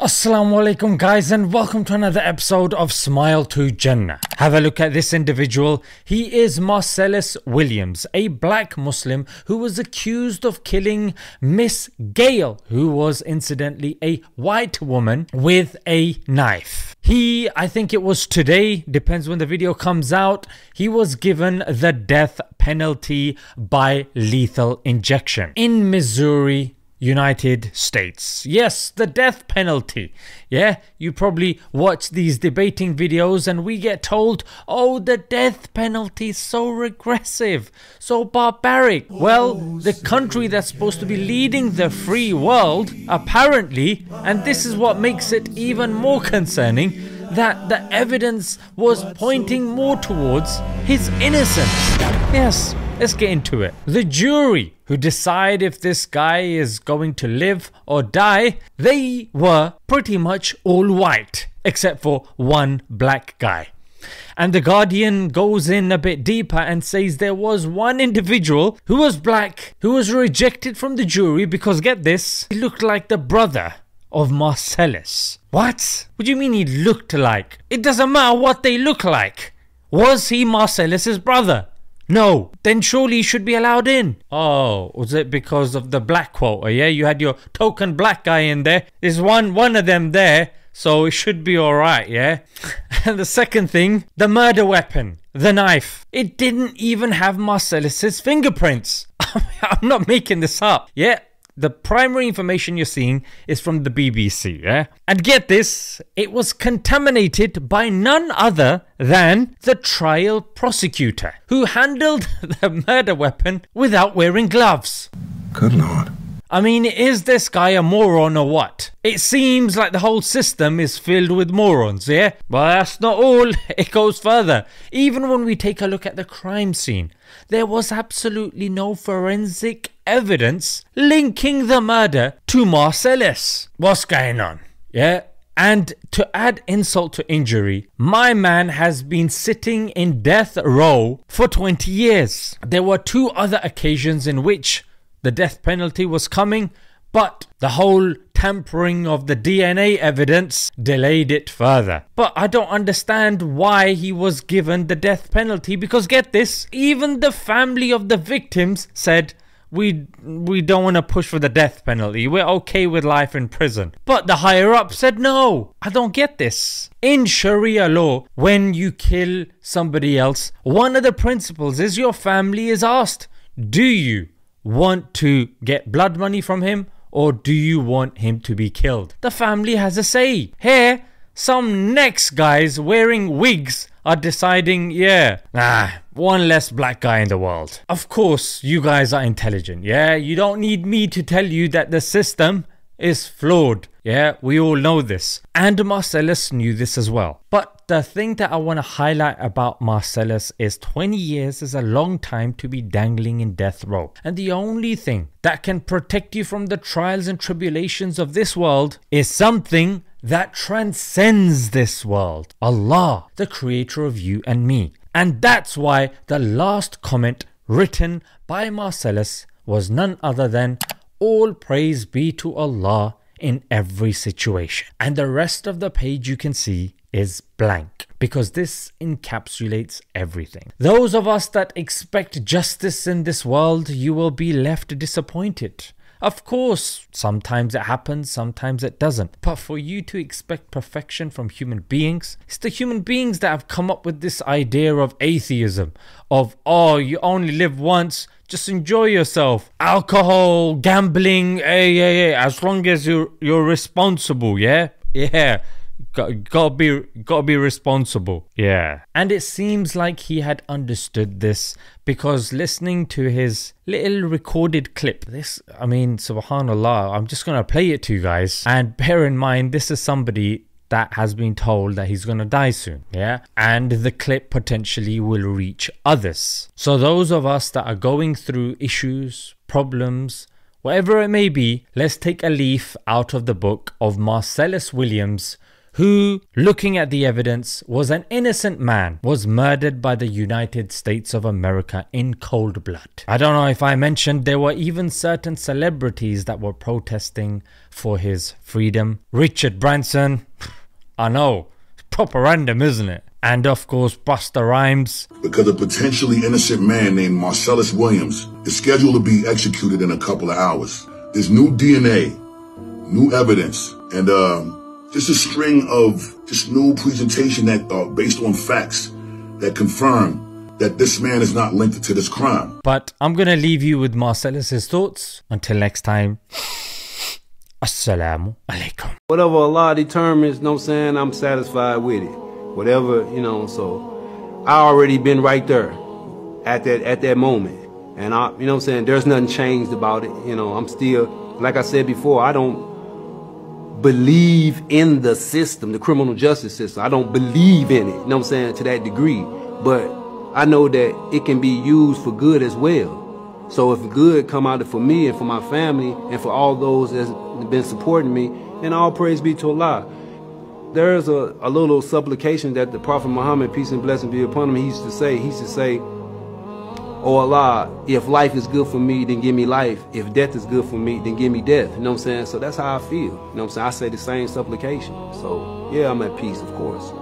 Assalamu alaikum guys, and welcome to another episode of Smile to Jannah. Have a look at this individual. He is Marcellus Williams, a black Muslim who was accused of killing Miss Gale, who was incidentally a white woman, with a knife. I think it was today, depends when the video comes out, he was given the death penalty by lethal injection in Missouri, United States. Yes, the death penalty. Yeah, you probably watch these debating videos and we get told, oh, the death penalty is so regressive, so barbaric. Well, the country that's supposed to be leading the free world, apparently, and this is what makes it even more concerning, that the evidence was pointing more towards his innocence. Yes, let's get into it. The jury who decide if this guy is going to live or die, they were pretty much all white, except for one black guy. And the Guardian goes in a bit deeper and says there was one individual who was black, who was rejected from the jury because, get this, he looked like the brother of Marcellus. What? What do you mean he looked like? It doesn't matter what they look like. Was he Marcellus's brother? No. Then surely he should be allowed in. Oh, was it because of the black quota? Yeah, you had your token black guy in there. There's one of them there, so it should be alright, yeah? And the second thing, the murder weapon, the knife. It didn't even have Marcellus's fingerprints. I'm not making this up. Yeah. The primary information you're seeing is from the BBC, yeah? And get this, it was contaminated by none other than the trial prosecutor, who handled the murder weapon without wearing gloves. Good Lord. I mean, is this guy a moron or what? It seems like the whole system is filled with morons, yeah? But that's not all, it goes further. Even when we take a look at the crime scene, there was absolutely no forensic evidence linking the murder to Marcellus. What's going on? Yeah? And to add insult to injury, my man has been sitting in death row for 20 years. There were two other occasions in which the death penalty was coming, but the whole tampering of the DNA evidence delayed it further. But I don't understand why he was given the death penalty, because get this, even the family of the victims said, we don't want to push for the death penalty, we're okay with life in prison. But the higher up said no. I don't get this. In Sharia law, when you kill somebody else, one of the principles is your family is asked, do you want to get blood money from him, or do you want him to be killed? The family has a say. Here, some next guys wearing wigs are deciding, one less black guy in the world. Of course, you guys are intelligent, yeah? You don't need me to tell you that the system is flawed. Yeah, we all know this. And Marcellus knew this as well. But the thing that I want to highlight about Marcellus is 20 years is a long time to be dangling in death row. And the only thing that can protect you from the trials and tribulations of this world is something that transcends this world. Allah, the creator of you and me. And that's why the last comment written by Marcellus was none other than, all praise be to Allah in every situation. And the rest of the page you can see is blank, because this encapsulates everything. Those of us that expect justice in this world, you will be left disappointed. Of course, sometimes it happens, sometimes it doesn't. But for you to expect perfection from human beings, it's the human beings that have come up with this idea of atheism, of, oh, you only live once, just enjoy yourself. Alcohol, gambling, as long as you're responsible, yeah? Yeah. Gotta be responsible. Yeah. And it seems like he had understood this, because listening to his little recorded clip, subhanallah, I'm just gonna play it to you guys. And bear in mind, this is somebody that has been told that he's gonna die soon, yeah? And the clip potentially will reach others. So those of us that are going through issues, problems, whatever it may be, let's take a leaf out of the book of Marcellus Williams, who, looking at the evidence, was an innocent man, was murdered by the United States of America in cold blood. I don't know if I mentioned there were even certain celebrities that were protesting for his freedom. Richard Branson, I know, proper random, isn't it? And of course Busta Rhymes. Because a potentially innocent man named Marcellus Williams is scheduled to be executed in a couple of hours. There's new DNA, new evidence, and just a string of just new presentation that based on facts that confirm that this man is not linked to this crime. But I'm gonna leave you with Marcellus's thoughts. Until next time, Assalamu alaikum. Whatever Allah determines, you know what I'm saying, I'm satisfied with it. Whatever, you know, so I already been right there at that moment. And I, you know what I'm saying, there's nothing changed about it. You know, I'm still, like I said before, I don't believe in the system, the criminal justice system. I don't believe in it, you know what I'm saying, to that degree. But I know that it can be used for good as well. So if good come out of it for me and for my family and for all those that's been supporting me, then all praise be to Allah. There's a little supplication that the Prophet Muhammad, peace and blessing be upon him, he used to say, oh Allah, if life is good for me, then give me life. If death is good for me, then give me death. You know what I'm saying? So that's how I feel. You know what I'm saying? I say the same supplication. So yeah, I'm at peace, of course.